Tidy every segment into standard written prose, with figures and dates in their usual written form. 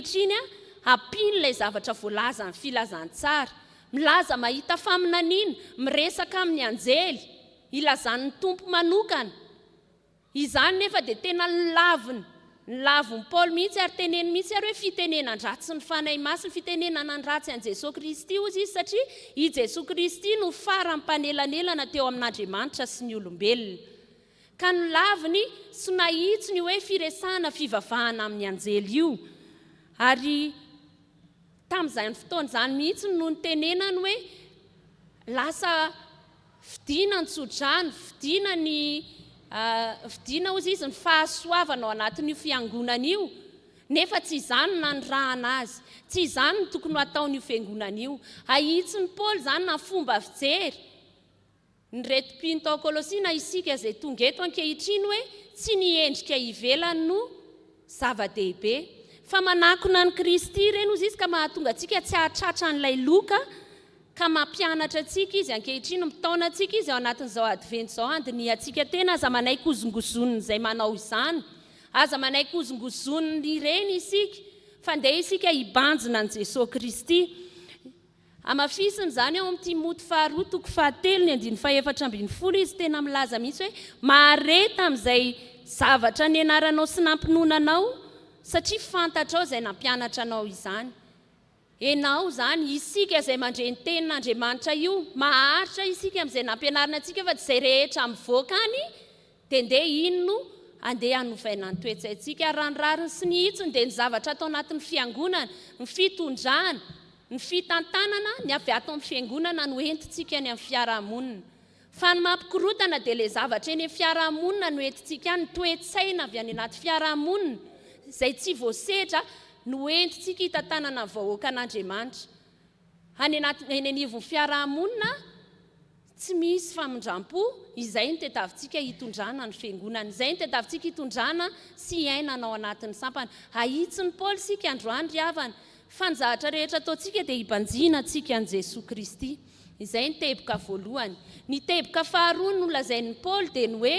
ankehitriny ampiny ilay zavatra voalaza ny filazantsara, milaza mahita faminaniana, miresaka amin'ny anjely, ilazan'ny tompo manokana. Izany nefa dia tena lavon'ny Paul mihitsy ary teneny mihitsy ary hoe fitenenan-dratsy ny fanahy masina, fitenenana-dratsy an Jesosy Kristy ozy izy satria i Jesosy Kristy no farany mpanelanelana teo amin'Andriamanitra sy ny olombelona. Ka ny laviny sy nahitsy ny hoe firesahana fivavahana amin'ny anjely io. Ary tamin'izany fotoan'izany mihitsy no nitenenany hoe lasa vidiana ny 𝗙𝗔𝗡𝗔, vidiana ozy izy ny fahasoavana ao anatin'io fiangonana io, nefa tsy izany nandrahana azy, tsy izany ny tokony ataon'io fiangonana io. Ahitsy ny Paul zany na fomba fijery ny retim-pino tao Kolosina isika izay tonga eto ankehitriny hoe tsy ny endrika ivelany no zava-dehibe, fa manakona ny Kristy ireny ozy izy ka mahatonga antsika tsy hahatratra an'ilay loka, ka mampianatra antsika izy ankehitriny, mitaona antsika izy ao anatin'izao adventy izao andiny antsika tena aza manay kozongozoniny izay manao izany, aza manay kozongozoniny ireny isika, fa ndeha isika hibanjina an Jesosy Kristy. Amafisiny zany ao amin'ity Timoty 2:7-4 izy tena milaza mihitsy hoe mahare tamin'izay zavatra nianaranao sy nampinonanao satria fantatrao izay nampianatra anao izany. Enao zany isika izay mandre ny tenin'Andriamanitra io, maharitra isika amin'izay nampianarina antsika fa tsy izay rehetra mivoaka any dia ndeha ino no andeha hanovaina ny toetsaintsika. Ranirariny sy ny hitsiny dia ny zavatra atao anatin'ny fiangonana, ny fitondrana, ny fitantanana, ny avy ato amin'ny fiangonana no entintsika ny amin'ny fiarahamonina. Fa ny mampikorotana dia ilay zavatra eny amin'ny fiarahamonina no entintsika ny toetsaina avy any anaty fiarahamonina izay tsy voasedra no entintsika hitantanana ny vahoaka an'Andriamanitra. Eny anivon'ny fiarahamonina tsy misy famindram-po, izay ny tadiavintsika hitondrana ny fiangonana, izay ny tadiavintsika hitondrana sy iainana ao anatin'ny sampana. Ahitsy ny Paul sika androany ry havana, fa ny zavatra rehetra ataontsika dia hibanjina antsika an Jesosy Kristy. Izay ny teboka voalohany. Ny teboka faharoa no lazain'ny Paul dia ny hoe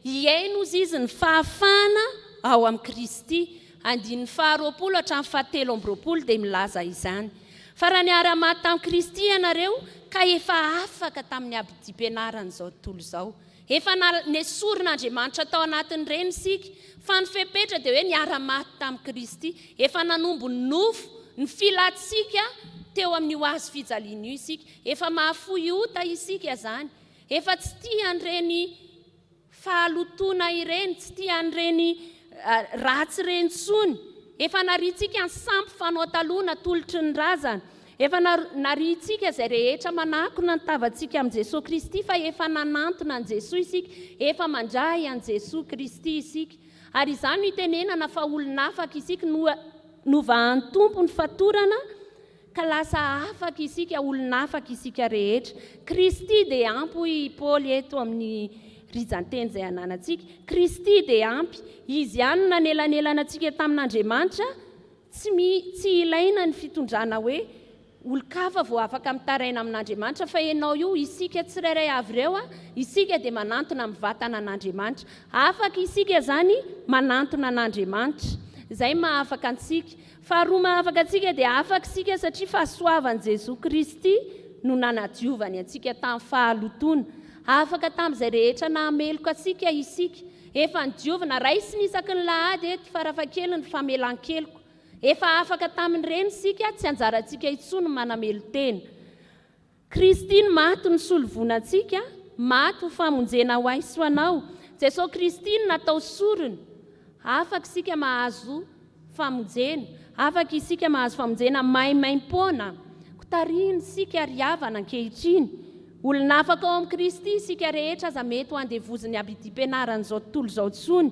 iaino ozy izy ny fahafahana ao amin'ny Kristy. Andin'ny 20-7 dia milaza izany. Fa raha niara-maty tamin'ny Kristy ianareo ka efa afaka tamin'ny abidi-pianarana izao tontolo izao. Efa nesorin'Andriamanitra tao anatin'ireny isika, fa ny fepetra dia hoe niara-maty tamin'ny Kristy, efa nanombo ny nofo, ny filatsika teo amin'ny ho azy fijaliana io isika, efa mahafoy ota isika zany, efa tsy tia an'ireny fahalotona ireny, tsy tia an'ireny ratsy ireny tsony, efa naritsika ny sampy fanao taloha tolotry ny razana, efa naritsika izay rehetra manakona ny tavantsika amin'i Jesosy Kristy, fa efa nanantona an Jesosy isika, efa mandray an Jesosy Kristy isika. Ary izany no itenenana fa olona afaka isika novahan'ny tompo ny fatorana, ka lasa afaka isika, olona afaka isika rehetra. Kristy dia ampy i Paul eto amin'ny rizanteny izay ananantsika. Kristy dia ampy, izy ihany nanelanelana antsika tamin'Andriamanitra, tsy ilaina ny fitondrana hoe olo-kafa vao afaka mitaraina amin'Andriamanitra, fa ianao io isika tsirairay avy ireo, isika dia manantona amin'ny vatana an'Andriamanitra. Afaka isika zany manantona an'Andriamanitra. Izay mahafaka antsika. Faharoa mahafaka antsika dia afaka isika satria fahasoavan'i Jesosy Kristy no nanadiovany antsika tamin'ny fahalotona. Afaka tamin'izay rehetra nahameloka antsika isika. Efa nidiovana raisy ny isaky ny lahady eto farafahakeliny ny famelan-keloko. Efa afaka tamin'ireny isika, tsy anjarantsika intsony manamelo tena. Kristy no maty ny solovonantsika, maty ho famonjena ho ahy sy ho anao. Jesosy Kristy no natao sorony. Afaka isika mahazo famonjena, afaka isika mahazo famonjena maimaim-poana. Kotariny isika riavana ankehitriny. Olona afaka ao amin'ny Kristy isika rehetra aza mety ho andevoziny abidi-pianarana izao tontolo izao tsony.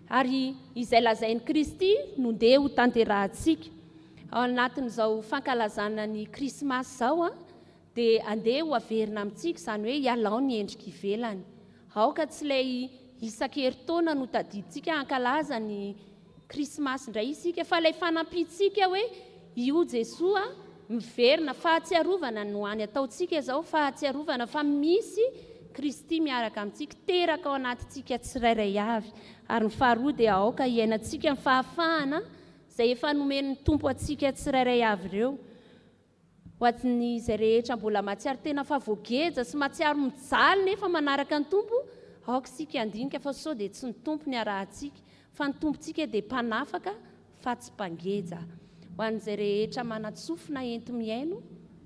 Ary izay lazain'ny Kristy no ndeha ho tanterahantsika. Ao anatin'izao fankalazana ny Krismasy izao dia andeha ho averina amintsika izany hoe hialao ny endrika ivelany. Aoka tsy ilay isan-keritaona no tadiditsika hankalaza ny Krismasy indray isika, fa ilay fanampintsika hoe io Jesosy miverina, fahatsiarovana no any ataontsika izao, fahatsiarovana fa misy Kristy miaraka amintsika, teraka ao anatintsika tsirairay avy. Ary ny faharoa dia aoka iainantsika ny fahafahana izay efa nomen'ny tompo atsika tsirairay avy ireo ho atiny izay rehetra mbola matsiaro tena fa voageja sy matsiaro mijaly nefa manaraka ny tompo aoka sika andinika fa sao dia tsy ny tompo ny arahantsika fa ny tompontsika dia mpanafaka fa tsy mpangeja ho an'izay rehetra manatsofina enti miaino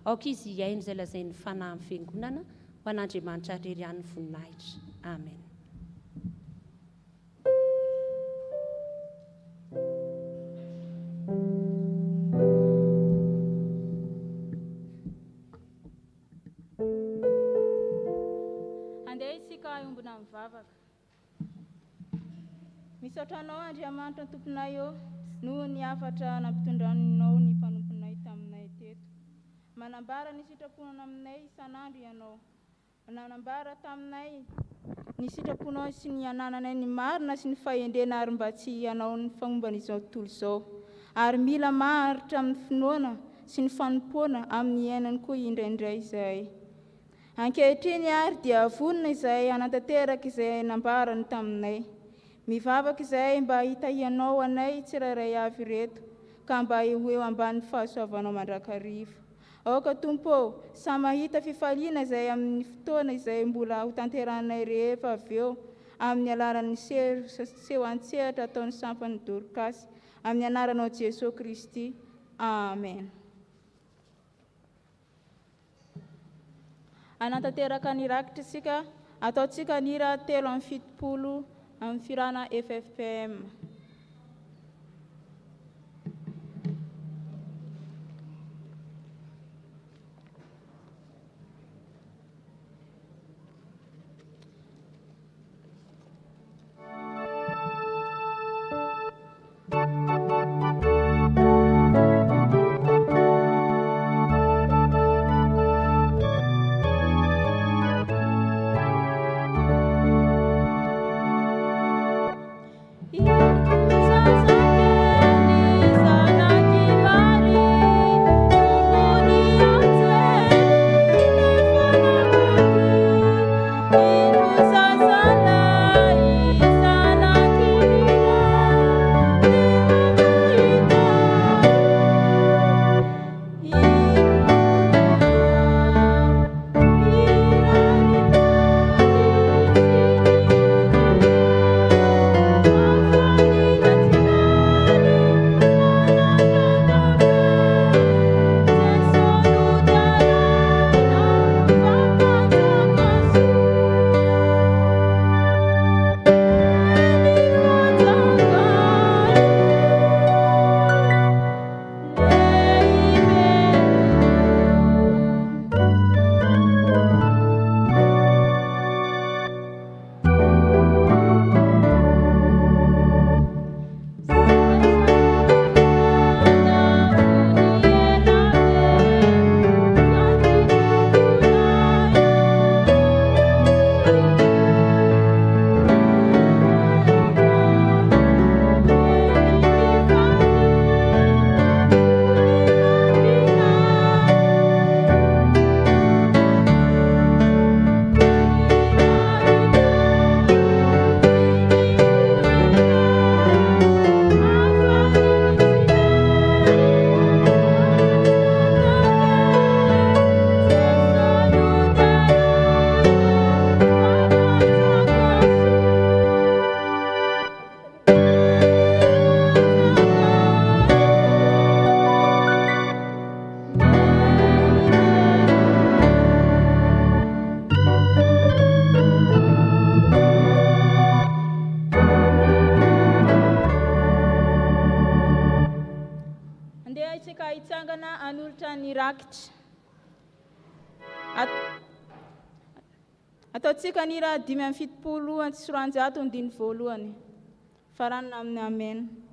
aoka izy hiaino izay lazain'ny fanahy amin'ny fiangonana ho an'Andriamanitra rery an'ny voninahitra amen. Andeha isika iombona mivavaka. Misaotranao Andriamanitra ny tomponay eo noho ny hafatra nampitondranao ny mpanomponay taminay teto. Manambara ny sitraponana aminay isan'andro ianao. Manambara taminay ny sitraponao sy ny anananay ny marina sy ny fahendrena ary mba tsy ianao ny fagnomban'izao tontolo izao. Ary mila maharitra amin'ny finoana sy ny fanompoana amin'ny iainany koa indraindray izay. Ankehitriny ary dia vonona izay anatanteraka izay nambarany taminay. Mivavaka izay mba hitahianao anay tsirairay avy reto ka mba eo ambany fahasoavanao mandrakariva. Aoka Tompo, sa mahita fifaliana izay amin'ny fotoana izay mbola ho tanteranay rehefa avy eo amin'ny alalan'ny seho an-tsehatra ataon'ny sampany Dorcas amin'ny anaranao Jesosy Kristy. Amen. Anatanteraka ny rakitra sika, ataotsika nira 370 amin'ny firana FFPM. Ataotsika nira 570 antsisoranjato andiny voalohany. Farana amin'ny amen. Amen.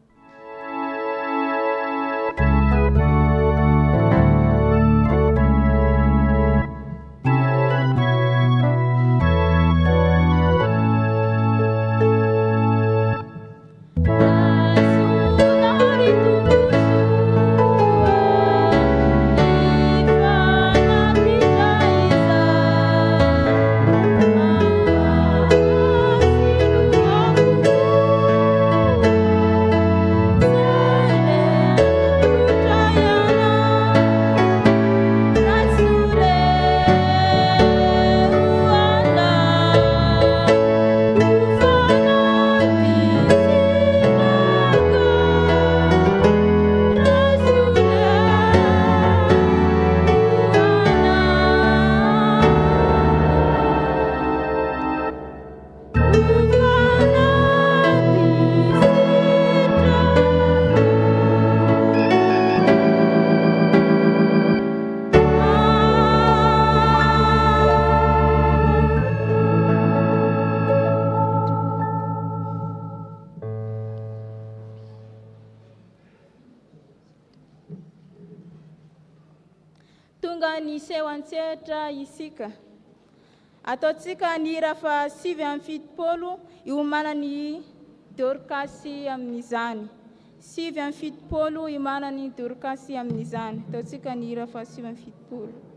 tonga ny seho an-tsehatra isika. Ataontsika ny hira fa 7/70 iomanany Dorcasy amin'izany. 7/70 iomanany Dorcasy amin'izany. Ataontsika ny hira fa 7/70.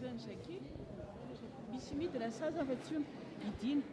zany zaki misy midina sasa fa tsy idina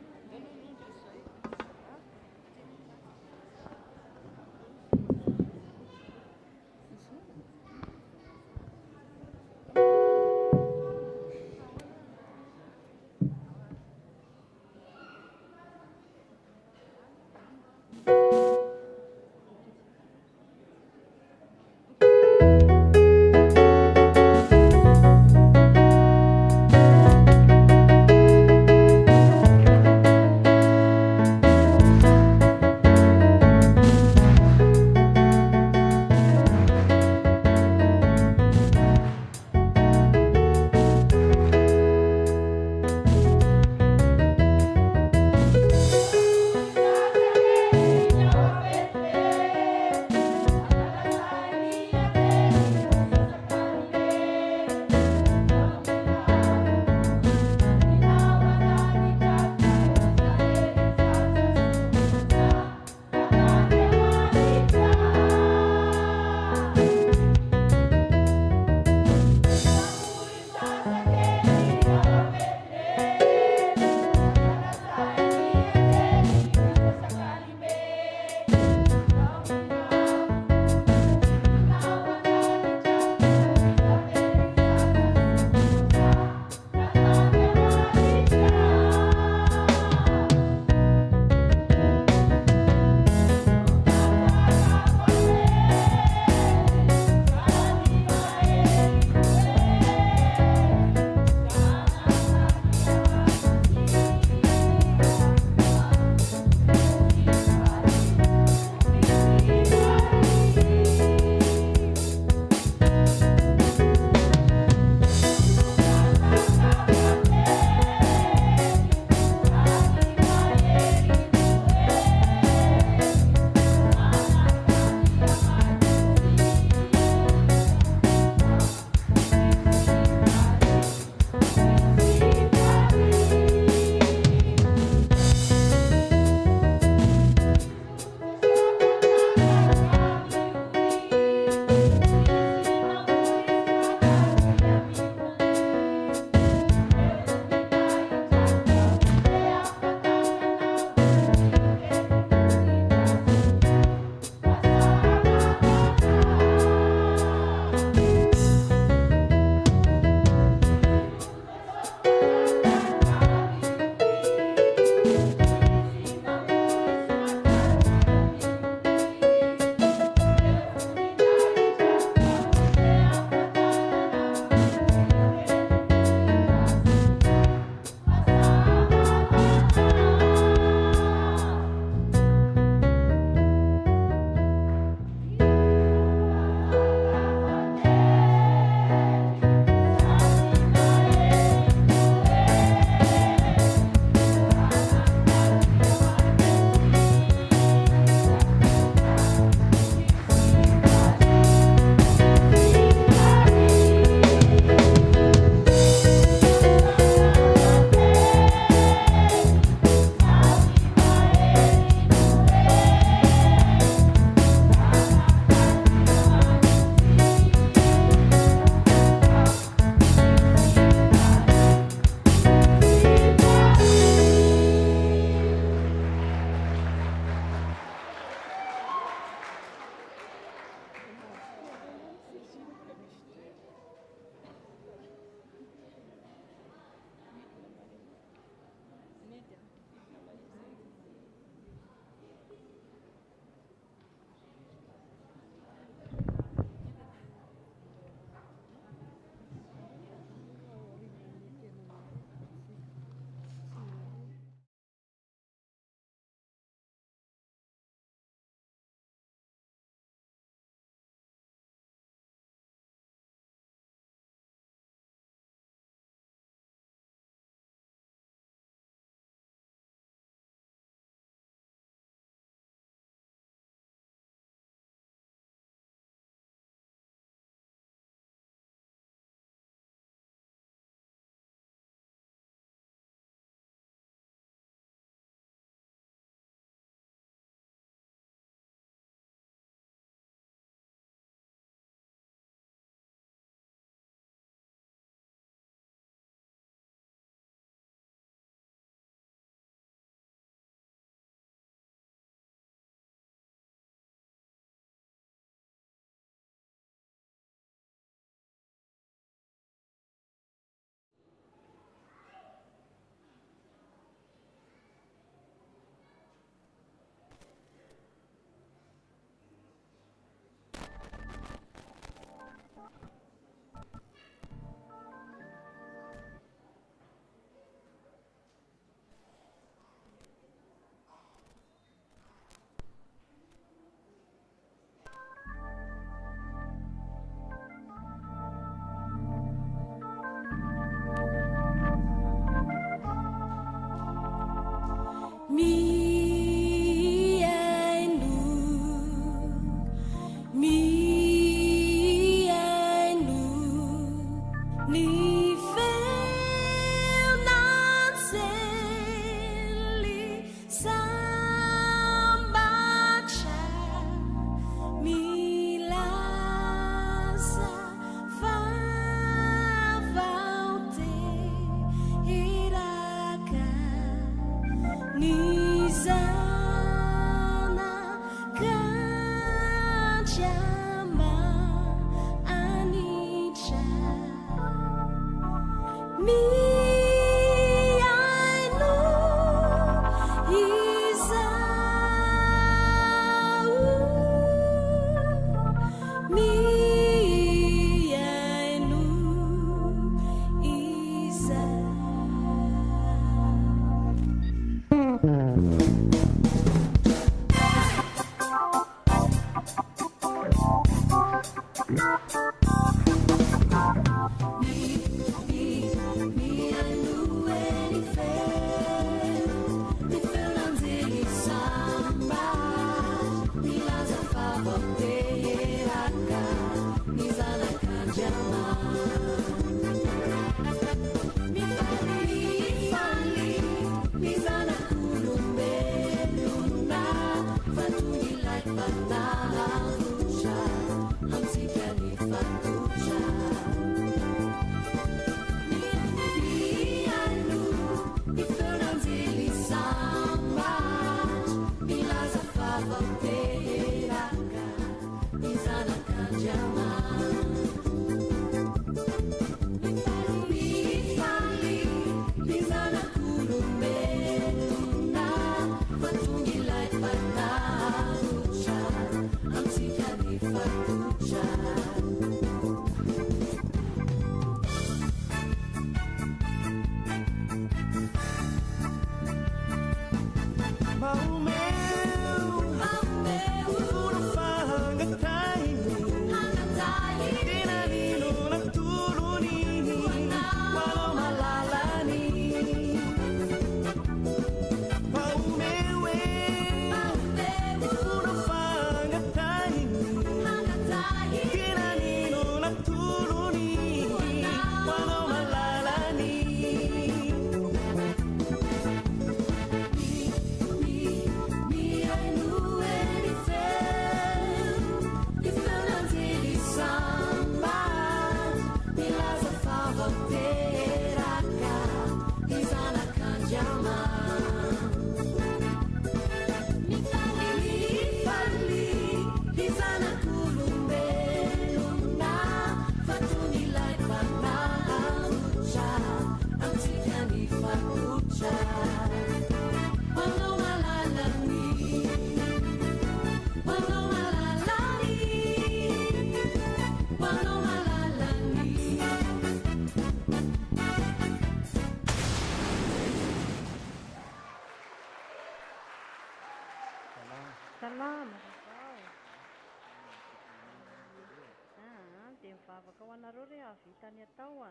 Dia mivavaka ho anareo re havita ny atao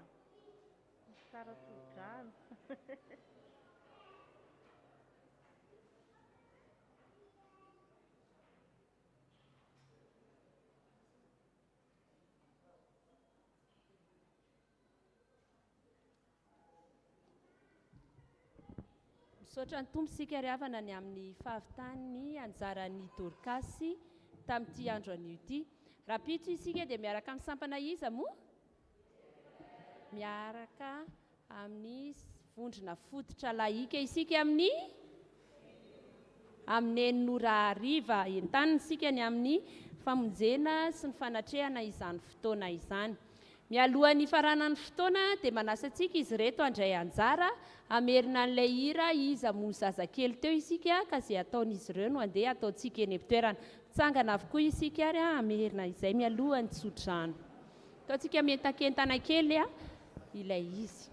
tsara tsodrano. Misaotra ny tompo sika ry havana ny amin'ny fahavitany anjaran'ny dorcasy tamin'ity andro anio ity. Rapito isika dia miaraka amin'ny sampana iza moa? Miaraka amin'ny vondrona fototra laika isika amin'ny enora hariva entanina isika ny amin'ny famonjena sy ny fanatrehana izany fotoana izany. Mialohan'ny faranan'ny fotoana dia manasantsika izy reto andray anjara amerina an'ilay hira iza moa zazakely teo isika ka izay ataon'izy ireo no andeha ataontsika eny am-toerana. Tsangana avokoa isika ary amerina izay mialohan'ny tsodrano. Ataontsika mentakentana kely ilay izy.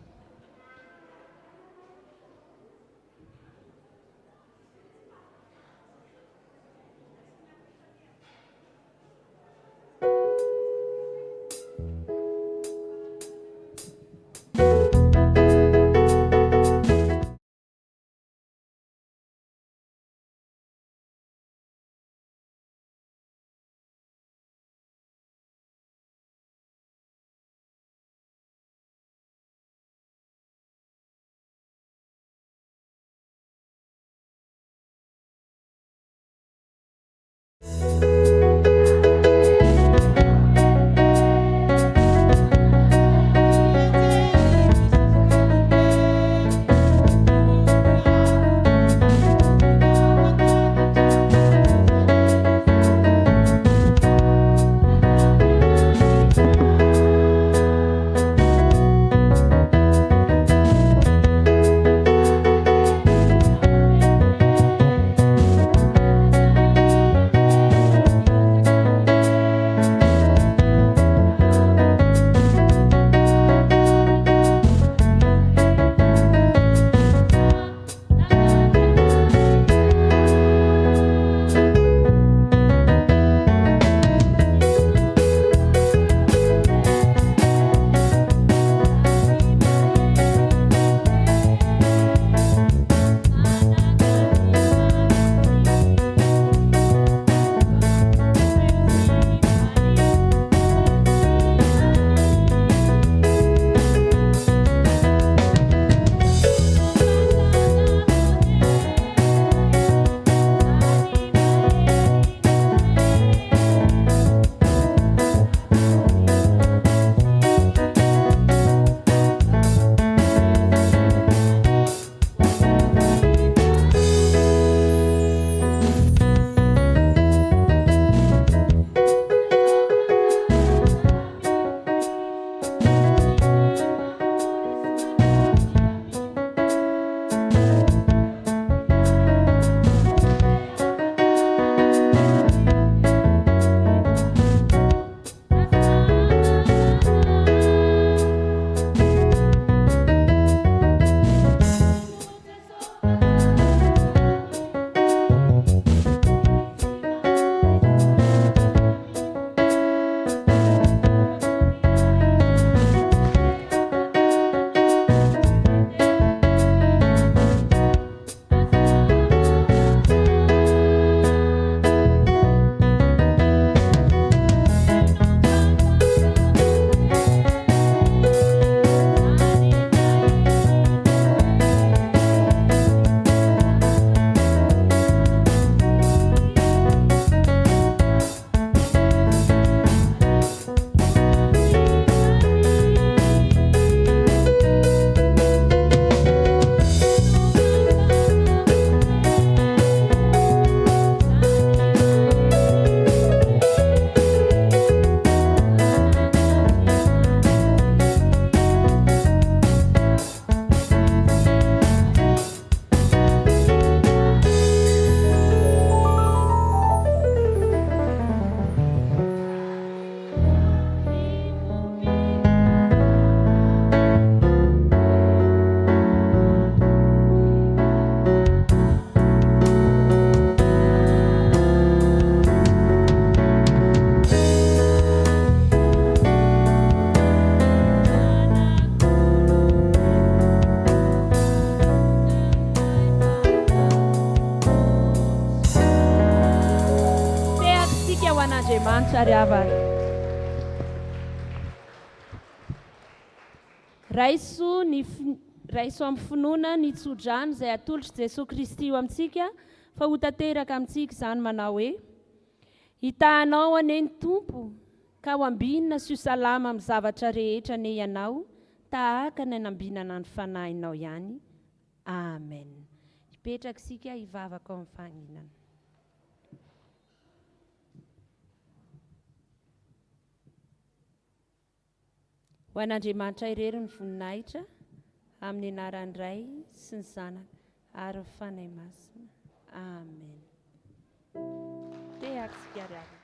Andriamanitra ary avana. Raiso amin'ny finoana ny tsodrano izay atolotry Jesosy Kristy io amintsika fa ho tanteraka amintsika izany manao hoe hitahanao ane ny tompo ka ho ambinina sy ho salama amin'ny zavatra rehetra ane ianao tahaka ny anambinana ny fanahinao ihany. Amen. Hipetraka isika hivavaka ao amin'ny fahanginana. Ho an'Andriamanitra irery ny voninahitra amin'ny anaran'ny Ray sy ny Zanaka ary ny fanahy masina. Amen. Te akisikarary.